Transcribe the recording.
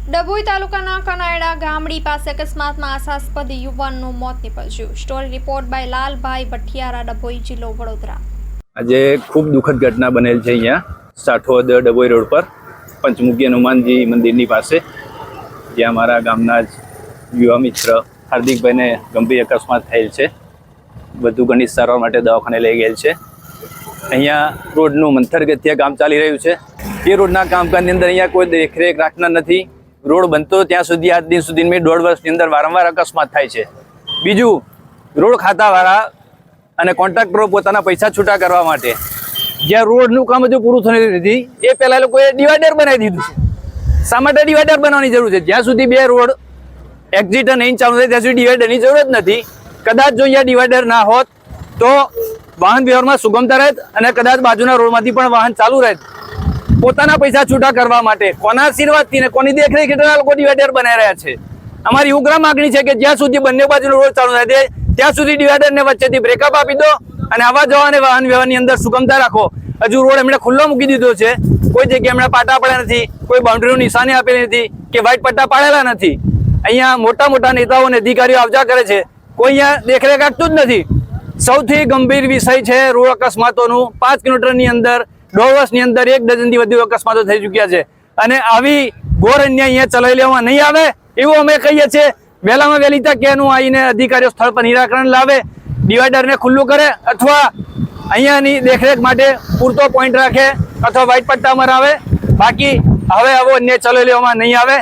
ડભોઈ તાલુકાના કનાયડા ગામડી પાસે અકસ્માતમાં આશાસ્પદ યુવાનનું મોત નીપજ્યું। Story report by Lalbhai Bhathiyara, Dabhoi જિલ્લો વડોદરા। આજે ખૂબ દુઃખદ ઘટના બનેલ છે। અહીંયા સાઠોદ ડભોઈ રોડ પર પંચમુખી હનુમાનજી મંદિરની પાસે, જ્યાં મારા ગામના જ યુવા મિત્ર હાર્દિકભાઈને ગંભીર અકસ્માત થયેલ છે। વધુ ઘણી સારવાર માટે દવાખાને લઈ ગયેલ છે। અહીંયા રોડનું મંથરગતિએ કામ ચાલી રહ્યું છે। એ રોડના કામકાજની અંદર અહીંયા કોઈ દેખરેખ રાખનાર નથી। રોડ બનતો ત્યાં સુધી આજ દિન સુધી મેં 1.5 વર્ષની અંદર વારંવાર અકસ્માત થાય છે। બીજું, રોડ ખાતાવાળા અને કોન્ટ્રાક્ટરો પોતાના પૈસા છૂટા કરવા માટે જ્યાં રોડનું કામ હજુ પૂરું થયું નથી, એ પહેલાં લોકોએ ડિવાઈડર બનાવી દીધું છે। શા માટે ડિવાઈડર બનાવવાની જરૂર છે? જ્યાં સુધી બે રોડ એક્ઝિટ નહીં ચાલુ થાય ત્યાં સુધી ડિવાઈડરની જરૂર જ નથી। કદાચ જો અહીંયા ડિવાઈડર ના હોત તો વાહન વ્યવહારમાં સુગમતા રહેત અને કદાચ બાજુના રોડમાંથી પણ વાહન ચાલુ રહેત। પોતાના પૈસા છૂટા કરવા માટે કોના આશીર્વાદથી ને કોની દેખરેખ હેઠળ લોકો ડિવાઈડર બનાવી રહ્યા છે। અમારી ઉગ્ર માગણી છે કે જ્યાં સુધી બંને બાજુનો રોડ ચાલુ થાય ત્યાં સુધી ડિવાઈડરને વચ્ચેથી બ્રેકઅપ આપી દો અને આવા જવા અને વાહન વ્યવહારની અંદર સુગમતા રાખો। હજુ રોડ એમણે ખુલ્લો મૂકી દીધો છે। કોઈ જગ્યાએ એમણે પાટા પડ્યા નથી, કોઈ બાઉન્ડ્રીનું નિશાની આપેલી નથી કે વ્હાઇટ પટ્ટા પાડેલા નથી। અહીંયા મોટા મોટા નેતાઓ અને અધિકારીઓ આવજા કરે છે, કોઈ અહીંયા દેખરેખ રાખતું જ નથી। સૌથી ગંભીર વિષય છે રોડ અકસ્માતોનું। 5 કિલોમીટરની અંદર 1.5 વર્ષની અંદર 1 ડઝનથી વધુ અકસ્માતો થઈ ચૂક્યા છે અને આવી ઘોર અન્યાય અહીંયા ચલાવી લેવામાં નહીં આવે એવું અમે કહીએ છીએ। વહેલામાં વહેલી તકે એનું આવીને અધિકારીઓ સ્થળ પર નિરાકરણ લાવે, ડિવાઈડરને ખુલ્લું કરે અથવા અહીંયાની દેખરેખ માટે પૂરતો પોઈન્ટ રાખે અથવા વ્હાઇટ પટ્ટા મરાવે। બાકી હવે આવો અન્યાય ચલાવી લેવામાં નહીં આવે।